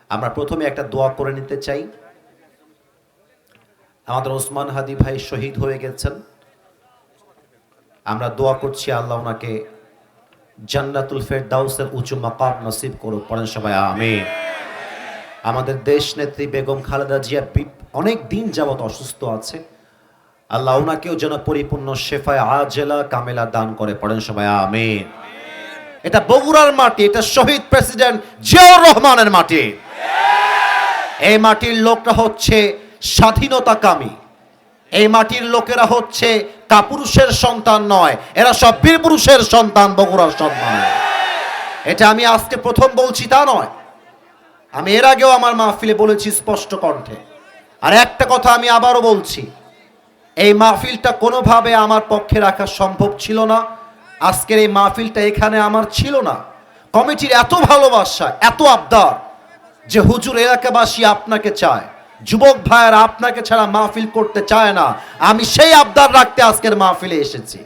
আমরা প্রথমে একটা দোয়া করে নিতে চাই। আমাদের ওসমান হাদি ভাই শহীদ হয়ে গেছেন, আমরা দোয়া করছি আল্লাহ ওনাকে জান্নাতুল ফেরদাউসের উঁচু মাকাম নসিব করুক। পড়েন সবাই আমিন। আমাদের দেশ নেত্রী বেগম খালেদা জিয়া অনেক দিন যাবত অসুস্থ আছে, আল্লাহ ওনাকেও যেন পরিপূর্ণ শেফায়ে আজেলা কামেলা দান করে। পড়েন সবাই আমিন। এটা বগুড়ার মাটি, এটা শহীদ প্রেসিডেন্ট জিয়াউর রহমানের মাটি। এই মাটির লোকরা হচ্ছে স্বাধীনতাকামী, এই মাটির লোকেরা হচ্ছে কাপুরুষের সন্তান নয়, এরা সব বীর পুরুষের সন্তান, বগুড়ার সন্তান। এটা আমি আজকে প্রথম বলছি তা নয়, আমি এর আগেও আমার মাহফিলে বলেছি স্পষ্ট কণ্ঠে। আর একটা কথা আমি আবারও বলছি, এই মাহফিলটা কোনোভাবে আমার পক্ষে রাখা সম্ভব ছিল না। আজকের এই মাহফিলটা এখানে আমার ছিল না। কমিটির এত ভালোবাসা, এত আবদার যে হুজুর এলাকাবাসী আপনাকে চায়, যুবক ভাইয়েরা আপনাকে ছাড়া মাহফিল করতে চায় না, আমি সেই আবদার রাখতে আজকের মাহফিলে এসেছি।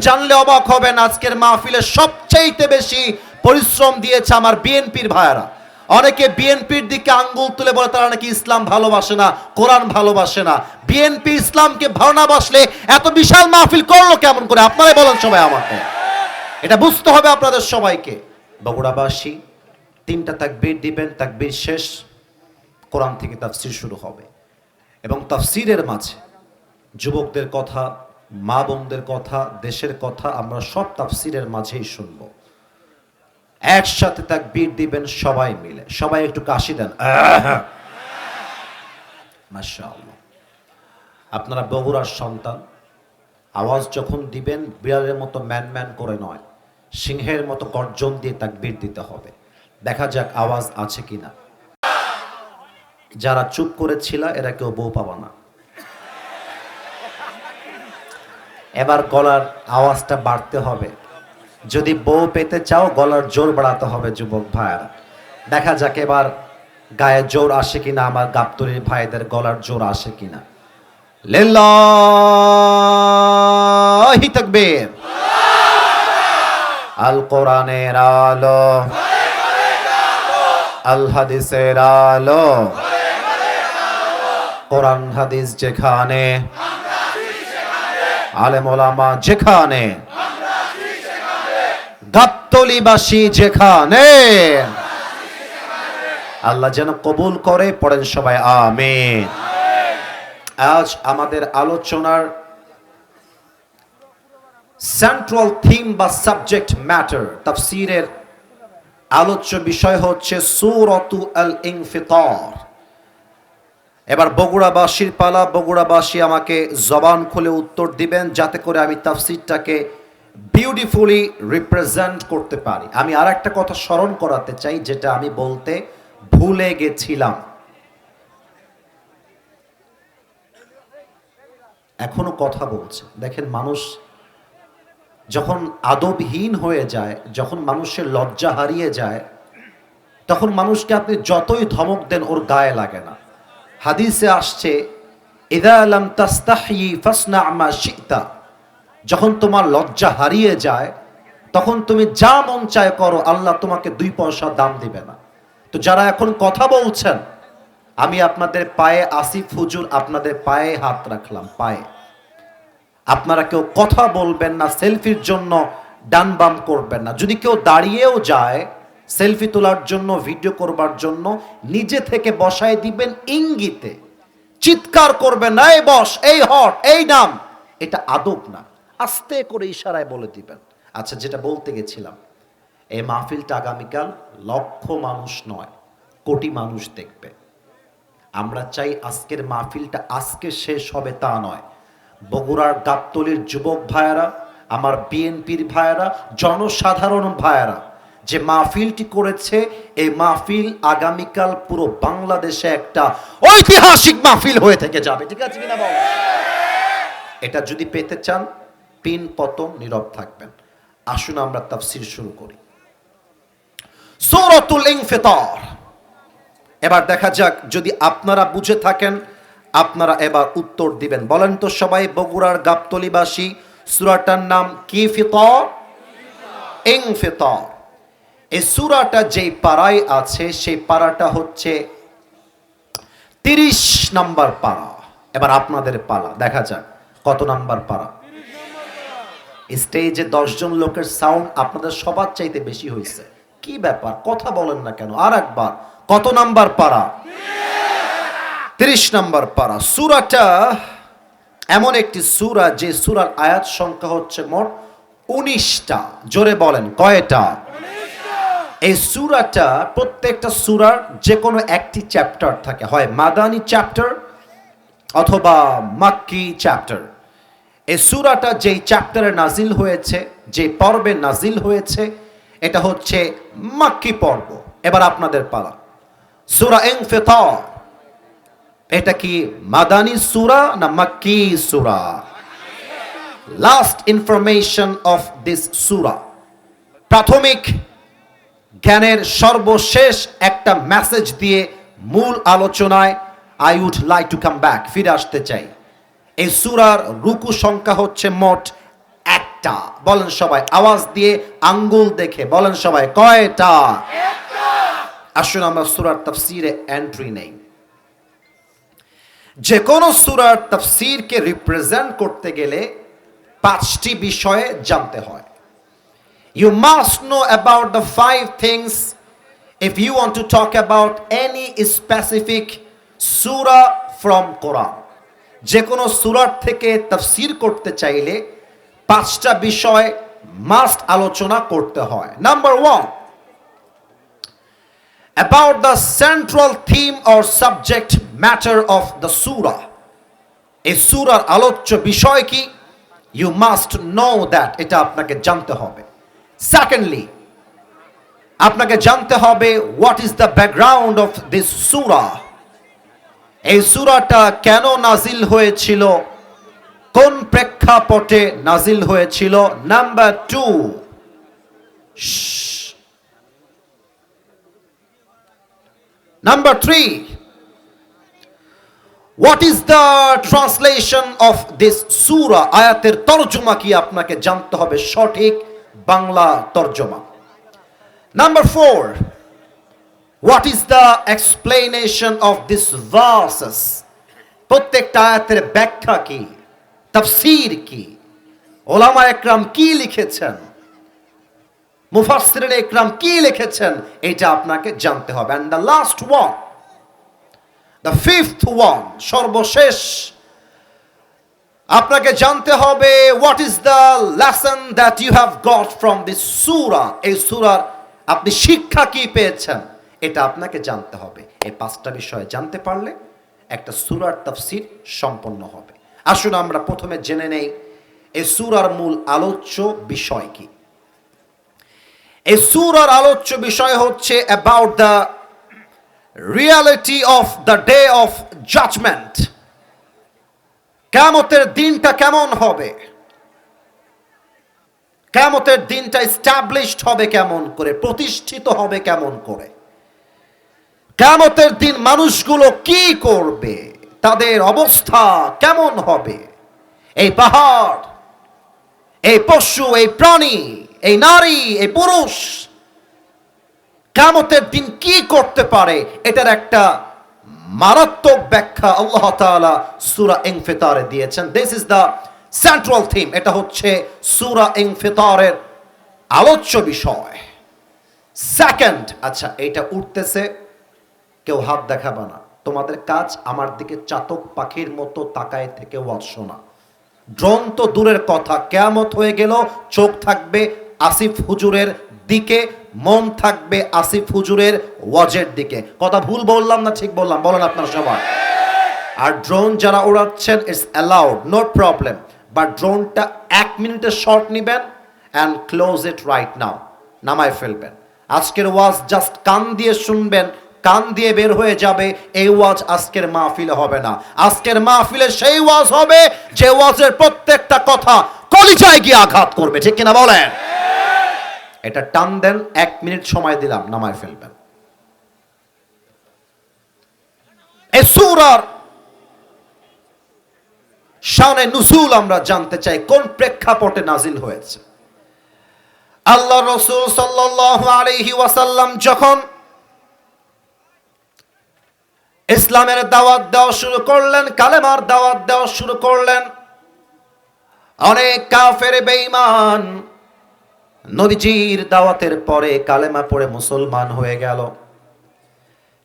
জানলে অবাক হবেন, আজকের মাহফিলে সবচাইতে বেশি পরিশ্রম দিয়েছে আমার বিএনপির ভাইয়েরা। অনেকে বিএনপির দিকে আঙ্গুল তুলে বলে তারা নাকি ইসলাম ভালোবাসে না, কোরআন ভালোবাসে না। বিএনপি ইসলামকে ভালো না বাসলে এত বিশাল মাহফিল করলো কেমন করে? আপনারাই বলেন সবাই আমাকে। এটা বুঝতে হবে আপনাদের সবাইকে। বগুড়াবাসী 3টা তাকবীর দিবেন, তাকবীর শেষ কোরআন থেকে তাফসীর শুরু হবে এবং তাফসীরের মাঝে যুবকদের কথা, মা বোনদের কথা, দেশের কথা আমরা সব তাফসীরের মাঝেই শুনব। একসাথে তাকবীর দিবেন সবাই মিলে। সবাই একটু কাশি দেন, মাশাআল্লাহ। আপনারা বগুড়ার সন্তান, আওয়াজ যখন দিবেন বিড়ালের মতো ম্যান ম্যান করে নয়, সিংহের মতো গর্জন দিয়ে তাকবীর দিতে হবে। দেখা যাক আওয়াজ আছে কিনা। যারা চুপ করেছিল এরা কেউ বউ পাবা না। এবার গলার আওয়াজটা বাড়তে হবে। যদি বউ পেতে চাও গলার জোর বাড়াতে হবে যুবক ভাইয়েরা। দেখা যাক এবার গায়ে জোর আসে কিনা, আমার গাবতলীর ভাইদের গলার জোর আসে কিনা। লিল্লাহি তাকবীর। আল কোরআনের আলো, আল হাদিসের আলো, কোরআন হাদিস যেখানে, আলেম ওলামা যেখানে, গাবতলীবাসী যেখানে, আল্লাহ যেন কবুল করে। পড়েন সবাই আমিন। আজ আমাদের আলোচনার সেন্ট্রাল থিম বা সাবজেক্ট ম্যাটার, তাফসীরের আলোচ্য বিষয় হচ্ছে সূরাতু আল ইনফিতার। এবার বগুড়াবাসীর পালা। বগুড়াবাসী আমাকে জবান খুলে উত্তর দিবেন যাতে করে আমি তাফসীরটাকে বিউটিফুলি রিপ্রেজেন্ট করতে পারি। আমি আর একটা কথা স্মরণ করাতে চাই যেটা আমি বলতে ভুলে গেছিলাম। এখনো কথা বলছে। দেখেন, মানুষ যখন আদবহীন হয়ে যায়, যখন মানুষের লজ্জা হারিয়ে যায়, তখন মানুষকে আপনি যতই ধমক দেন ওর গায়ে লাগে না। হাদিসে আসছে, ইযা লাম তাস্তাহি ফাসনা মা শিতা। যখন তোমার লজ্জা হারিয়ে যায় তখন তুমি যা মন চায় করো, আল্লাহ তোমাকে 2 পয়সা দাম দিবে না। তো যারা এখন কথা বলছেন, আমি আপনাদের পায়ে, আসিফ হুজুর আপনাদের পায়ে হাত রাখলাম, পায়ে। আপনারা কেউ কথা বলবেন না, সেলফির জন্য ডান বাম করবেন না। যদি কেউ দাঁড়িয়েও যায় সেলফি তোলার জন্য, ভিডিও করবার জন্য, নিজে থেকে বসায় দিবেন ইঙ্গিতে। চিৎকার করবেন না, এই বস, এই হট, এই নাম। এটা আদব না। আস্তে করে ইশারায় বলে দিবেন। আচ্ছা, যেটা বলতে গেছিলাম, এই মাহফিলটা আগামীকাল লক্ষ মানুষ নয়, কোটি মানুষ দেখবে। আমরা চাই আজকের মাহফিলটা আজকে শেষ হবে তা নয়। বগুড়ার গাবতলীর যুবক ভাইয়েরা, আমার বিএনপির ভাইয়েরা, জনসাধারণ ভাইয়েরা যে মাহফিলটি করেছে, এই মাহফিল আগামীকাল পুরো বাংলাদেশে একটা ঐতিহাসিক মাহফিল হয়ে থেকে যাবে। ঠিক আছে কিনা বল? এটা যদি পেতে চান, পিন পতন নীরব থাকবেন। আসুন আমরা তাফসীর শুরু করি। সূরাতুল ইনফিতার। এবার দেখা যাক, যদি আপনারা বুঝে থাকেন আপনারা এবার উত্তর দিবেন। বলেন তো সবাই, বগুড়ার গাবতলীবাসী, সূরাটার নাম কি? ফিতার, ইনফিতার। এই সূরাটা যেই পারায় আছে সেই পারাটা হচ্ছে 30 নাম্বার পারা। এবার আপনাদের পালা, দেখা যাক কত নাম্বার পারা। স্টেজে 10 জন লোকের সাউন্ড আপনাদের সবার চাইতে বেশি হয়েছে। কি ব্যাপার, কথা বলেন না কেন? আর একবার, কত নাম্বার পারা? 30 নাম্বার পারা। সূরাটা এমন একটি সূরা যে সূরার আয়াত সংখ্যা হচ্ছে মোট 19টা। জোরে বলেন কয়টা? এই সূরাটা, প্রত্যেকটা সূরার যে কোনো একটি চ্যাপ্টার থাকে, হয় মাদানী চ্যাপ্টার অথবা মাক্কি চ্যাপ্টার। এই সূরাটা যেই চ্যাপ্টারে নাজিল হয়েছে, যে পর্বে নাজিল হয়েছে, এটা হচ্ছে মাক্কি পর্ব। এবার আপনাদের পালা। সূরা ইনফিতার, এটা কি মাদানী সূরা না মাক্কি সূরা? লাস্ট ইনফরমেশন অফ দিস সূরা, প্রাথমিক জ্ঞানের সর্বশেষ একটা মেসেজ দিয়ে মূল আলোচনায় I would like to come back, ফিরে আসতে চাই। এই সূরার রুকু সংখ্যা হচ্ছে মোট একটা। বলেন সবাই আওয়াজ দিয়ে, আঙ্গুল দেখে বলেন সবাই, কয়টা? আসুন আমরা সূরার তাফসীরে এন্ট্রি নেই। যে কোনো সূরার তাফসীরকে রিপ্রেজেন্ট করতে গেলে 5টি বিষয়ে জানতে হয়। You must know about the 5 things if you want to talk about any specific surah from Quran. যে কোনো সূরার থেকে তাফসীর করতে চাইলে 5টা বিষয় মাস্ট আলোচনা করতে হয়। Number 1, about the central theme or subject matter of the surah. এই সূরার আলোচ্য বিষয় কি? You must know that, এটা আপনাকে জানতে হবে। Secondly, আপনাকে জানতে হবে what is the background of this surah. এই সূরাটা কেন নাজিল হয়েছিল, কোন প্রেক্ষাপটে নাজিল হয়েছিল। Number 2, number 3, what is the translation of this surah. আয়াতের তরজমা কি আপনাকে জানতে হবে, সঠিক Bangla তরজমা। Number 4, what is the explanation of these verses. প্রত্যেকটা আয়াতের ব্যাখ্যা কি, তাফসীর কি, ওলামা একরাম কি লিখেছেন, মুফাসসিরিন একরাম কি লিখেছেন, এটা আপনাকে জানতে হবে। And the last one, the 5th one, সর্বশেষ, আপনাকে জানতে হবে what is the lesson that you have got from this surah. এই সূরার আপনি শিক্ষা কি পেয়েছেন, এটা আপনাকে জানতে হবে। এই 5টা বিষয় জানতে পারলে একটা সূরার তাফসীর সম্পন্ন হবে। আসুন আমরা প্রথমে জেনে নেই এই সূরার মূল আলোচ্য বিষয় কি। এই সূরার আলোচ্য বিষয় হচ্ছে about the reality of the day of judgment. কিয়ামতের দিনটা কেমন হবে, কিয়ামতের দিনটা এস্টাবলিশড হবে কেমন করে, প্রতিষ্ঠিত হবে কেমন করে, কিয়ামতের দিন মানুষগুলো কি করবে, তাদের অবস্থা কেমন হবে, এই পাহাড়, এই পশু, এই প্রাণী, এই নারী, এই পুরুষ কিয়ামতের দিন কি করতে পারে, এটার একটা মারাত্মক ব্যাখ্যা আল্লাহ তাআলা সূরা ইনফিতারে দিয়েছেন। This is the central theme. এটা হচ্ছে সূরা ইনফিতারের আলোচ্য বিষয়। সেকেন্ড, আচ্ছা এটা উঠতেছে, কেউ হাত দেখাবে না, তোমাদের কাজ আমার দিকে চাতক পাখির মতো তাকায় থেকে ওয়াজ শোনা। ড্রোন তো দূরের কথা, কিয়ামত হয়ে গেল চোখ থাকবে আসিফ হুজুরের দিকে, মন থাকবে আসিফ হুজুরের ওয়াজের দিকে। কথা ভুল বললাম না ঠিক বললাম? বলেন আপনারা সবাই। আর ড্রোন যারা উড়াচ্ছেন, it's allowed, no problem, but ড্রোনটা 1 মিনিটের শর্ট নেবেন and close it right now, নামায় ফেলবেন। আজকের ওয়াজ জাস্ট কান দিয়ে শুনবেন, কান দিয়ে বের হয়ে যাবে, এই ওয়াজ আজকের মাহফিলে হবে না। আজকের মাহফিলে সেই ওয়াজ হবে যে ওয়াজের প্রত্যেকটা কথা কলিজায় গিয়ে আঘাত করবে, ঠিক কিনা বলেন? এটা টান দেন, 1 মিনিট সময় দিলাম, নামায় ফেলবেন। এই সূরার শানে নুজুল আমরা জানতে চাই, কোন প্রেক্ষাপটে নাজিল হয়েছে। আল্লাহ রাসূল সাল্লাল্লাহু আলাইহি ওয়াসাল্লাম যখন ইসলামের দাওয়াত দেওয়া শুরু করলেন, কালেমার দাওয়াত দেওয়া শুরু করলেন, অনেক কাফের বেঈমান নবীজির দাওয়াতের পরে কালেমা পড়ে মুসলমান হয়ে গেল।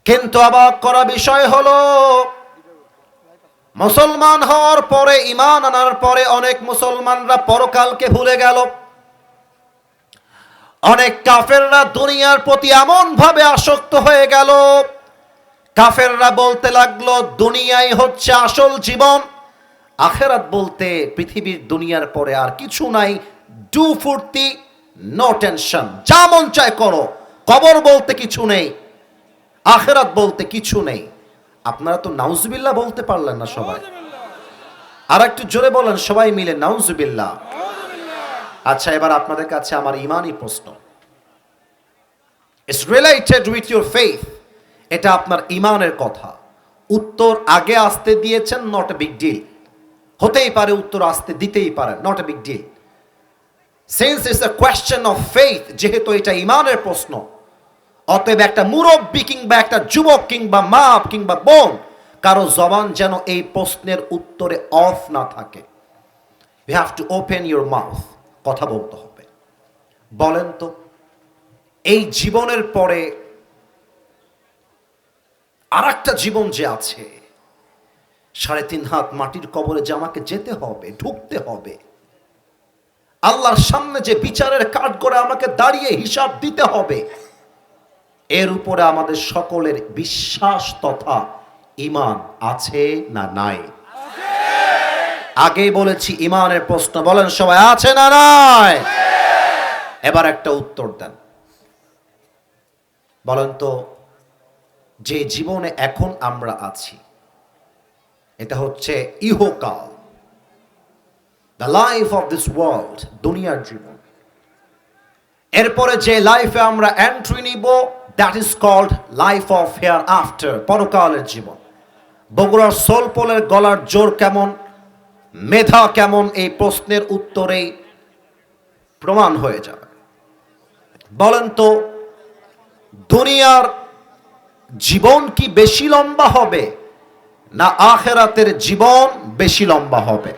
কিন্তু অবাক করা বিষয় হলো, মুসলমান হওয়ার পরে, ঈমান আনার পরে অনেক মুসলমানরা পরকালকে ভুলে গেল। অনেক কাফেররা দুনিয়ার প্রতি এমন ভাবে আসক্ত হয়ে গেল, কাফেররা বলতে লাগলো দুনিয়াই হচ্ছে আসল জীবন, আখেরাত বলতে পৃথিবীর দুনিয়ার পরে আর কিছু নাই, ডু ফুর্তি, নো টেনশন, যা মন চায় করো, কবর বলতে কিছু নেই, আখেরাত বলতে কিছু নেই। আপনারা তো নাউজুবিল্লাহ বলতে পারলেন না সবাই, আর একটু জোরে বলেন সবাই মিলে নাউজুবিল্লাহ। আচ্ছা, এবার আপনাদের কাছে আমার ইমানি প্রশ্ন, it's related with your faith, এটা আপনার ইমানের কথা। উত্তর আগে আসতে দিয়েছেন, নট এ বিগ ডিল, হতেই পারে উত্তর আসতে দিতেই পারে, not a big deal. Since it's a question of faith, যেহেতু এটা ইমানের প্রশ্ন, অতএব একটা মুরব্বী কিংবা একটা যুবক কিংবা মা কিংবা বোন, কারো জবান যেন এই প্রশ্নের উত্তরে অফ না থাকে। You have to open your mouth, কথা বলতে হবে। বলেন তো, এই জীবনের পরে আর একটা জীবন যে আছে, 3.5 হাত মাটির কবরে যে আমাকে যেতে হবে, ঢুকতে হবে, আল্লাহর সামনে যে বিচারের কাঠ করে আমাকে দাঁড়িয়ে হিসাব দিতে হবে, এর উপরে আমাদের সকলের বিশ্বাস তথা ঈমান আছে না নাই? আগেই বলেছি ঈমানের প্রশ্ন, বলেন সবাই আছে না নাই? এবার একটা উত্তর দেন, বলেন তো, যে জীবনে এখন আমরা আছি এটা হচ্ছে ইহকাল, the life of this world, দুনিয়ার জীবন। এরপরে যে লাইফে আমরা এন্ট্রি নিব, that is called life of hereafter, পরকালের জীবন। বগুড়ার সোলপোলের গলার জোর কেমন, মেধা কেমন, এই প্রশ্নের উত্তরেই প্রমাণ হয়ে যাবে। বলেন তো, দুনিয়ার জীবন কি বেশি লম্বা হবে না আখেরাতের জীবন বেশি লম্বা হবে?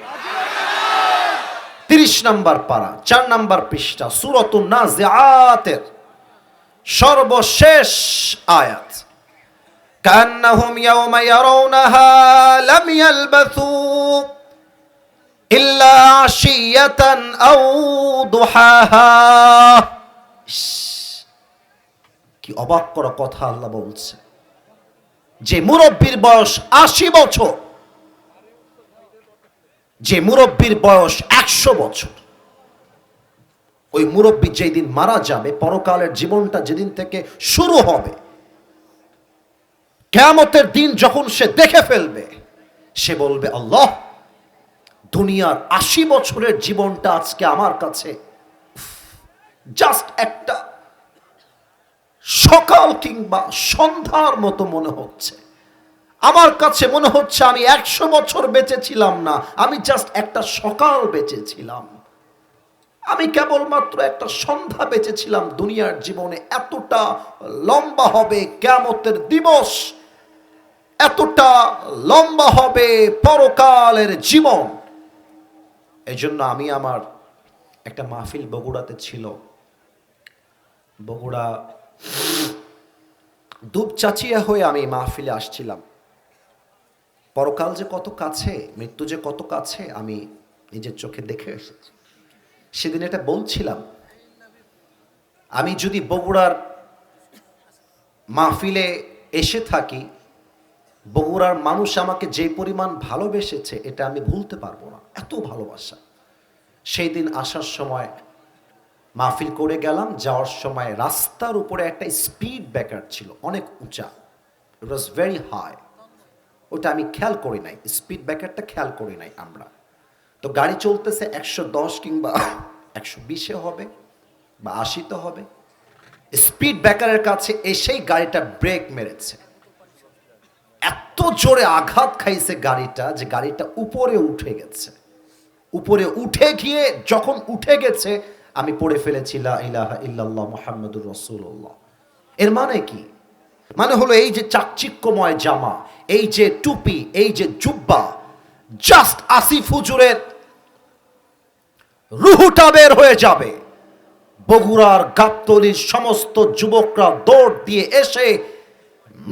30 নম্বর পারা, 4 নম্বর পৃষ্ঠা, সূরাতুন নাজিআতের সর্বশেষ আয়াত, কান্নাহুম ইয়াওমা ইয়ারাউনাহা লাম ইয়ালবাথু ইল্লা আশিয়াতান আও দুহাহা। কি অবাক করা কথা আল্লাহ বলছে, যে মুরব্বীর বয়স 80 বছর, যে মুরব্বীর বয়স 100 বছর, ওই মুরব্বী যেদিন মারা যাবে, পরকালের জীবনটা যেদিন থেকে শুরু হবে, কিয়ামতের দিন যখন সে দেখে ফেলবে, সে বলবে আল্লাহ, দুনিয়ার 80 বছরের জীবনটা আজকে আমার কাছে জাস্ট একটা সকাল কিংবা সন্ধ্যার মতো মনে হচ্ছে। আমার কাছে মনে হচ্ছে আমি 100 বছর বেঁচে ছিলাম না, আমি জাস্ট একটা সকাল বেঁচেছিলাম, আমি কেবলমাত্র একটা সন্ধ্যা বেঁচেছিলাম দুনিয়ার জীবনে। এতটা লম্বা হবে কিয়ামতের দিবস, এতটা লম্বা হবে পরকালের জীবন। এই জন্য আমি আমার একটা মাহফিল বগুড়াতে ছিল, বগুড়া দুপচাচিয়া হয়ে আমি মাহফিলে আসছিলাম। পরকাল যে কত কাছে, মৃত্যু যে কত কাছে আমি নিজের চোখে দেখে এসেছি। সেদিন এটা বলছিলাম, আমি যদি বগুড়ার মাহফিলে এসে থাকি, বগুড়ার মানুষ আমাকে যে পরিমাণ ভালোবেসেছে এটা আমি ভুলতে পারবো না, এত ভালোবাসা। সেই দিন আসার সময় মাহফিল করে গেলাম, যাওয়ার সময় রাস্তার উপরে একটা স্পিড ব্রেকার ছিল, অনেক উঁচা, ইট ওয়াজ ভেরি হাই। ওটা আমি খেয়াল করি নাই, স্পিড ব্রেকারটা খেয়াল করি নাই আমরা। তো গাড়ি চলতেছে 110 কিংবা 120 হবে বা 80 হবে। স্পিড ব্রেকারের কাছে এসেই গাড়িটা ব্রেক মেরেছে, এত জোরে আঘাত খাইছে গাড়িটা যে গাড়িটা উপরে উঠে গেছে। উপরে উঠে গিয়ে যখন উঠে গেছে, আমি পড়ে ফেলেছি লা ইলাহা ইল্লাল্লাহ মুহাম্মাদুর রাসূলুল্লাহ। এর মানে কি? মানে হলো এই যে চাকচিক্যময় জামা, এই যে টুপি, এই যে জুব্বা, জাস্ট আসিফ হুজুরের রুহুটা বের হয়ে যাবে। বগুড়ার গাবতলীর সমস্ত যুবকরা দৌড় দিয়ে এসে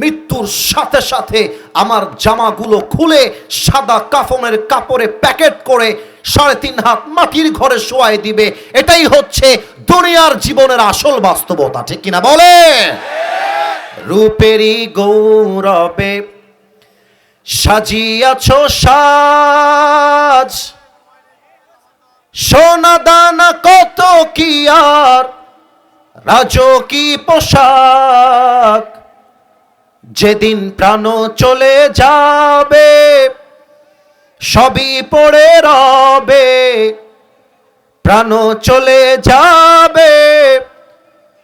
মৃত্যুর সাথে সাথে আমার জামাগুলো খুলে সাদা কাফনের কাপড়ে প্যাকেট করে 3.5 হাত মাটির ঘরে শোয়াই দিবে। এটাই হচ্ছে দুনিয়ার জীবনের আসল বাস্তবতা, ঠিক কিনা বলে? রূপেরই গৌরবে সাজিয়াছ সাজ, সোনা দানা কত কি আর রাজকী পোশাক, যেদিন প্রাণ চলে যাবে সবই পড়ে রবে, প্রাণ চলে যাবে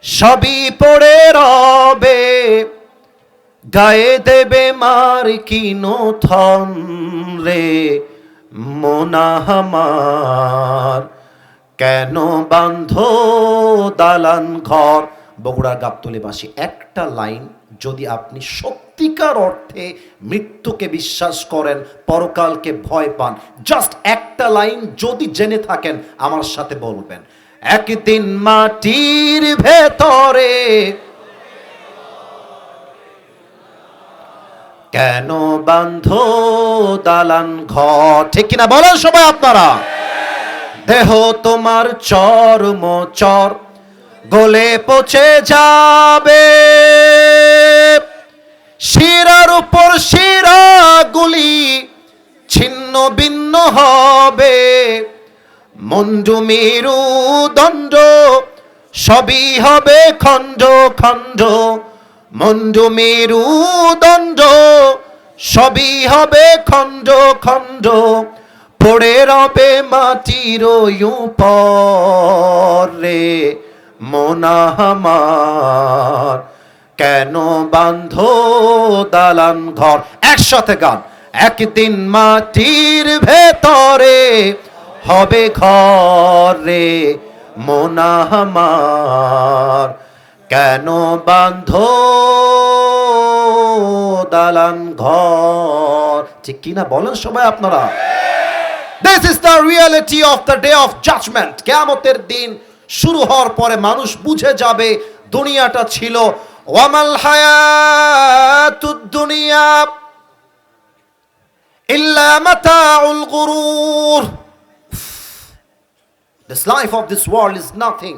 সবই পড়ে রবে, গায়ে দেবে মার কিনো থন রে মোনা আমার, কেন বাঁধো দালান ঘর। বগুড়ার গাবতলীবাসী, একটা লাইন যদি আপনি সত্যিকার অর্থে মৃত্যুকে বিশ্বাস করেন, পরকালকে ভয় পান, জাস্ট একটা লাইন যদি জেনে থাকেন আমার সাথে বলবেন, একদিন মাটির ভেতরে কেন বাঁধো দালান ঘর। ঠিক কিনা বলেন সবাই আপনারা? দেহ তোমার চর্ম চর গলে পচে যাবে, শিরার উপর শিরাগুলি ছিন্ন ভিন্ন হবে, মঞ্জু মেরু দণ্ড সবই হবে খণ্ড খণ্ড, মঞ্জু মেরু দণ্ড সবই হবে খণ্ড খণ্ড, পড়ে রবে মাটির উপরে মোনা আমার, কেন বাঁধো দালান ঘর। একসাথে গান, একদিন মাটির ভেতরে হবে ঘরে মোনা আমার, কেন বাঁধো দালান ঘর। ঠিক কিনা বলেন সবাই আপনারা? This is the reality of the day of judgment. কিয়ামতের দিন শুরু হওয়ার পরে মানুষ বুঝে যাবে দুনিয়াটা ছিল ওয়ামাল হায়াতুদ দুনিয়া ইল্লা মাতাউল গুরুর। This life of this world is nothing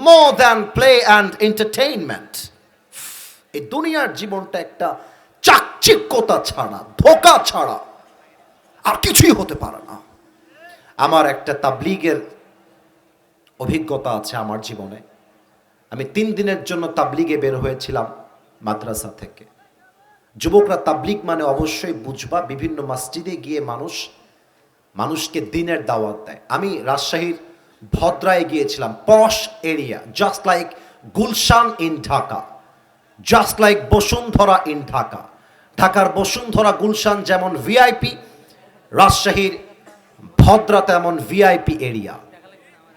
more than play and entertainment. এই দুনিয়ার জীবনটা একটা চাকচিক্যতা ছাড়া, ধোঁকা ছাড়া আর কিছুই হতে পারে না। আমার একটা তাবলীগের অভিজ্ঞতা আছে আমার জীবনে। আমি 3 দিনের জন্য তাবলীগে বের হয়েছিলাম মাদ্রাসা থেকে। যুবকরা তাবলীগ মানে অবশ্যই বুঝবা, বিভিন্ন মসজিদে গিয়ে মানুষকে দিনের দাওয়াত দেয়। আমি রাজশাহীর ভদ্রায় গিয়েছিলাম, posh area, just like Gulshan in Dhaka, just like Bashundhara in Dhaka. ঢাকার বসুন্ধরা গুলশান যেমন ভিআইপি, রাজশাহীর ভদ্রা তেমন ভিআইপি এরিয়া।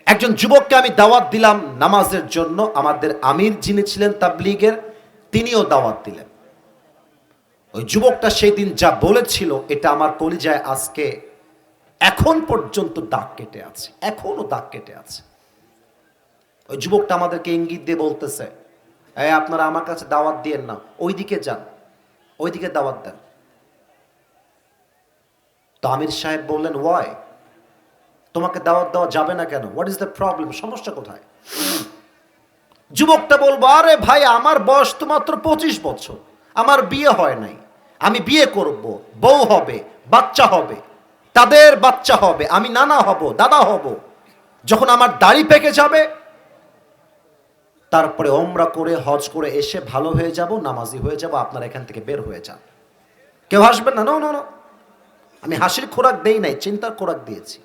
একজন যুবককে আমি দাওয়াত দিলাম নামাজের জন্য। আমাদের আমির যিনি ছিলেন তাবলীগের, তিনিও দাওয়াত দিলেন। ওই যুবকটা সেই দিন যা বলেছিল এটা আমার কলিজায় আজকে এখন পর্যন্ত দাগ কেটে আছে, এখনো দাগ কেটে আছে। ওই যুবকটা আমাদেরকে ইঙ্গিত দিয়ে বলতেছে, আপনারা আমার কাছে দাওয়াত দিয়েন না, ওইদিকে যান, ওইদিকে দাওয়াত দেন। তো আমির সাহেব বললেন, ওয়াই, তোমাকে দাওয়াত দেওয়া যাবে না কেন? What is the problem? সমস্যা কোথায়? যুবকটা বলবো, আরে ভাই, আমার বয়স তো মাত্র 25 বছর, আমার বিয়ে হয় নাই, আমি বিয়ে করব, বউ হবে, বাচ্চা হবে, তাদের বাচ্চা হবে, আমি নানা হব, দাদা হব, যখন আমার দাড়ি পেকে যাবে তারপরে ওমরা করে হজ করে এসে ভালো হয়ে যাব, নামাজি হয়ে যাব, আপনারা এখান থেকে বের হয়ে যান। কেউ হাসবেন না? নো নো নো, আমি হাসির খোরাক দেই নাই, চিন্তার খোরাক দিয়েছি।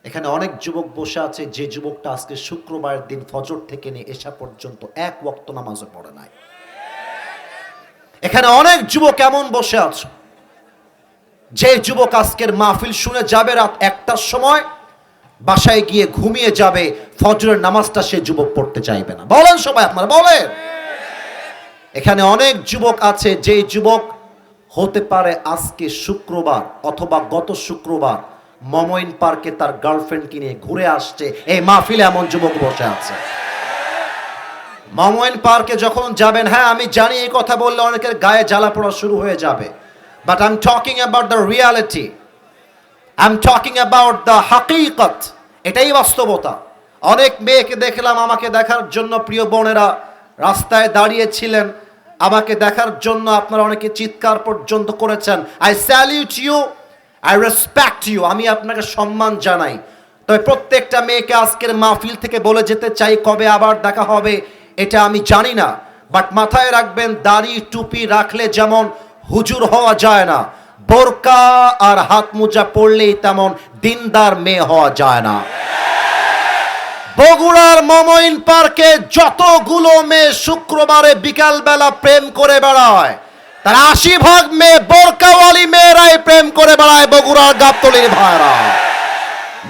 এখানে অনেক যুবক বসে আছে, যে যুবকটা আজকে শুক্রবারের দিন ফজর থেকে নিয়ে এশা পর্যন্ত 1 ওয়াক্ত নামাজও পড়ে নাই। এখানে অনেক যুবক এমন বসে আছে, যে যুবক আজকের মাহফিল শুনে যাবে রাত 1টার সময়, বাসায় গিয়ে ঘুমিয়ে যাবে, ফজরের নামাজটা সে যুবক পড়তে চাইবে না। বলেন সবাই, আপনারা বলেন। এখানে অনেক যুবক আছে, যেই যুবক হতে পারে আজকে শুক্রবার অথবা গত শুক্রবার মমইন পার্কে তার গার্লফ্রেন্ডকে নিয়ে ঘুরে আসছে। এই মাহফিলে এমন যুবক বসে আছে। মমইন পার্কে যখন যাবেন, হ্যাঁ আমি জানি এই কথা বললে অনেকের গায়ে জ্বালা পড়া শুরু হয়ে যাবে, but I am talking about the reality, I am talking about the হাকিকত। এটাই বাস্তবতা। অনেক মেয়েকে দেখলাম, আমাকে দেখার জন্য প্রিয় বোনেরা রাস্তায় দাঁড়িয়েছিলেন, আমাকে দেখার জন্য আপনারা অনেকে চিৎকার পর্যন্ত করেছেন। I salute you, I respect you, আমি আপনাকে সম্মান জানাই। তবে প্রত্যেকটা মেয়েকে আজকের মাহফিল থেকে বলে যেতে চাই, কবে আবার দেখা হবে এটা আমি জানি না, বাট মাথায় রাখবেন, দাড়ি টুপি রাখলে যেমন হুজুর হওয়া যায় না, বোরকা আর হাত মোজা পড়লেই তেমন দিনদার মেয়ে হওয়া যায় না। বগুড়ার মমইন পার্কে যতগুলো মেয়ে শুক্রবারে বিকালবেলা প্রেম করে বেড়ায়, তার 80% মেয়ে বোরকাওয়ালি মেয়েরাই প্রেম করে বেড়ায়। বগুড়ার গাবতলীর ভাইরা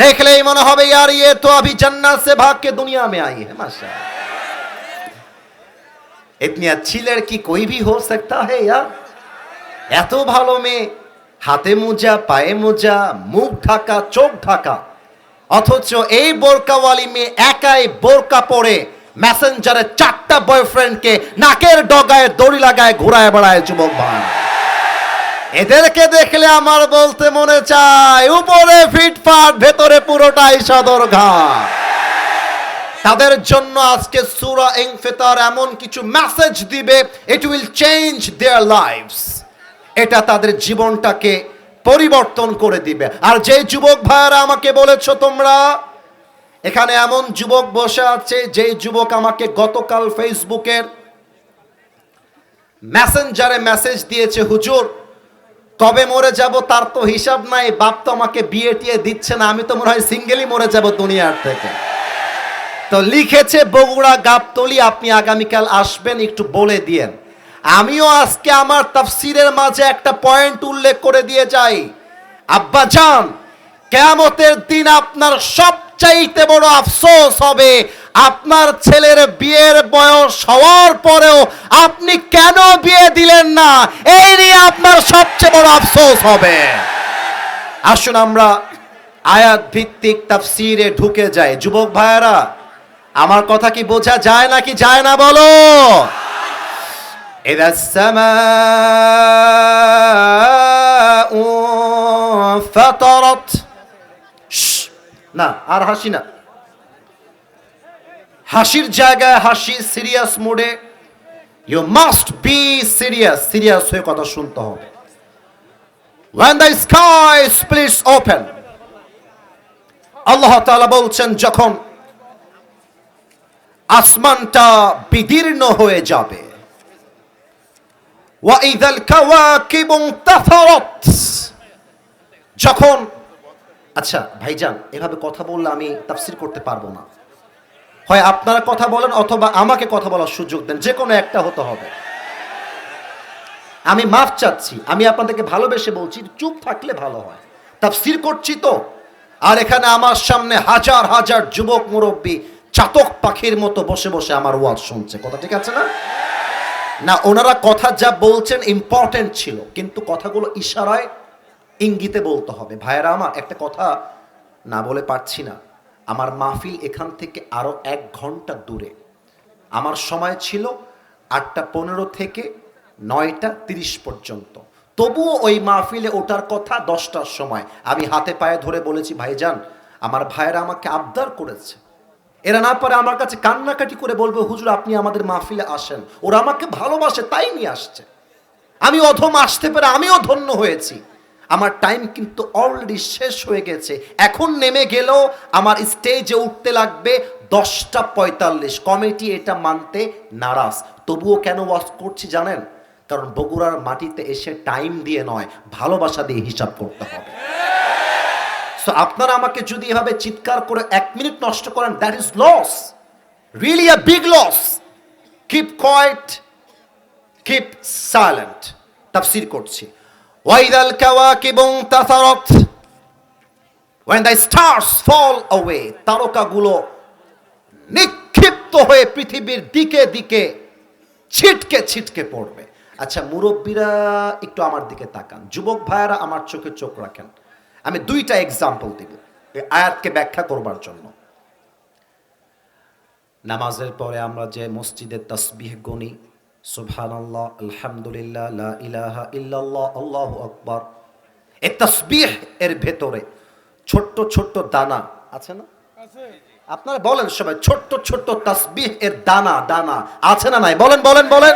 দেখলেই মনে হবে यार ये तो अभी जन्नत से भाग के दुनिया में आई है, माशाअल्लाह। इतनी अच्छी लड़की कोई भी हो सकता है यार। এত ভালো মেয়ে, হাতে মোজা, পায়ে মোজা, মুখ ঢাকা, চোখ ঢাকা, অথচ এই বোরকাওয়ালি মেয়ে একাই বোরকা পরে মেসেঞ্জারে 4টা বয়ফ্রেন্ডকে নাকের ডগায় দড়ি লাগায় ঘোরায় বেড়ায় যুবক ভাই। এদেরকে দেখলে আমার বলতে মনে চায়, উপরে ফিটফাট, ভেতরে পুরোটাই সদরঘাট। তাদের জন্য আজকে সূরা ইনফিতার এমন কিছু মেসেজ দিবে, it will change their lives. এটা তাদের জীবনটাকে পরিবর্তন করে দিবে। আর যে যুবক ভাইরা আমাকে বলেছো তোমরা, এখানে এমন যুবক বসে আছে, যেই যুবক আমাকে গতকাল ফেসবুকের মেসেঞ্জারে মেসেজ দিয়েছে, হুজুর কবে মরে যাব তার তো হিসাব নাই, বাপ তো আমাকে বিয়ে টিয়ে দিচ্ছে না, আমি তো মনে হয় সিঙ্গেলই মরে যাব দুনিয়ার থেকে। তো লিখেছে বগুড়া গাবতলী, আপনি আগামীকাল আসবেন, একটু বলে দিয়েন। আমিও আজকে আমার তাফসিরের মাঝে একটা পয়েন্ট উল্লেখ করে দিয়ে যাই। আব্বাজান, কিয়ামতের দিন আপনার সবচাইতে বড় আফসোস হবে, আপনার ছেলের বিয়ের বয়স হওয়ার পরেও আপনি কেন বিয়ে দিলেন না, এই নিয়ে আপনার সবচেয়ে বড় আফসোস হবে। আসুন আমরা আয়াত ভিত্তিক তাফসিরে ঢুকে যাই। যুবক ভাইয়েরা, আমার কথা কি বোঝা যায় নাকি যায় না বলো? إذا السماء فطرت, না আর হাসি না, হাসির জায়গায় হাসি, সিরিয়াস মোডে। You must be serious, serious হয়ে কথা শুনতে হবে। When the sky splits open, আল্লাহ তাআলা বলছেন যখন আসমানটা বিদীর্ণ হয়ে যাবে, وَإِذَا الْكَوَاكِبُ انتَثَرَتْ, যখন, আচ্ছা ভাইজান এভাবে কথা বললে আমি তাফসীর করতে পারবো না, হয় আপনারা কথা বলেন অথবা আমাকে কথা বলার সুযোগ দেন, যে কোনো একটা হতে হবে। আমি মাফ চাচ্ছি, আমি আপনাদেরকে ভালোবেসে বলছি, চুপ থাকলে ভালো হয়, তাফসীর করছি তো। আর এখানে আমার সামনে হাজার হাজার যুবক মুরব্বী চাতক পাখির মতো বসে বসে আমার ওয়াজ শুনছে, কথা ঠিক আছে না? না, ওনারা কথা যা বলছেন ইম্পর্টেন্ট ছিল, কিন্তু কথাগুলো ইশারায় ইঙ্গিতে বলতে হবে। ভাইয়েরা আমার, একটা কথা না বলে পারছি না, আমার মাহফিল এখান থেকে আরো 1 ঘন্টা দূরে। আমার সময় ছিল 8টা 15 থেকে 9টা 30 পর্যন্ত, তবুও ওই মাহফিলে ওঠার কথা 10টার সময়। আমি হাতে পায়ে ধরে বলেছি, ভাইজান আমার ভাইয়েরা আমাকে আবদার করেছে, এরা না পারে আমার কাছে কান্নাকাটি করে বলবে, হুজুর আপনি আমাদের মাহফিলে আসেন, ওরা আমাকে ভালোবাসে তাই নিয়ে আসছে। আমি অধম আসতে পারে আমিও ধন্য হয়েছি। আমার টাইম কিন্তু অলরেডি শেষ হয়ে গেছে, এখন নেমে গেলেও আমার স্টেজে উঠতে লাগবে 10টা 45। কমিটি এটা মানতে নারাজ, তবুও কেন ওয়াজ করছি জানেন? কারণ বগুড়ার মাটিতে এসে টাইম দিয়ে নয়, ভালোবাসা দিয়ে হিসাব করতে হবে। সো আপনারা আমাকে যদি এভাবে চিৎকার করে 1 মিনিট নষ্ট করেন, that is loss, really a big loss. Keep quiet, keep silent. তাফসীর করছি। ওয়াইদাল কাওয়াকিবু ইনতাসারাত, when the stars fall away, তারকাগুলো নিক্ষিপ্ত হয়ে পৃথিবীর দিকে দিকে ছিটকে ছিটকে পড়বে। আচ্ছা মুরব্বীরা একটু আমার দিকে তাকান, যুবক ভাইয়েরা আমার চোখে চোখ রাখেন। আমি দুইটা এক্সাম্পল দিব এই আয়াতকে ব্যাখ্যা করবার জন্য। নামাজের পরে আমরা যে মসজিদে তাসবিহ গনি, সুবহানাল্লাহ, আলহামদুলিল্লাহ, লা ইলাহা ইল্লাল্লাহ, আল্লাহু আকবার, এই তাসবিহ এর ভেতরে ছোট্ট ছোট্ট দানা আছে না? আপনারা বলেন সবাই, ছোট্ট ছোট্ট তাসবিহ এর দানা দানা আছে না নাই? বলেন বলেন বলেন।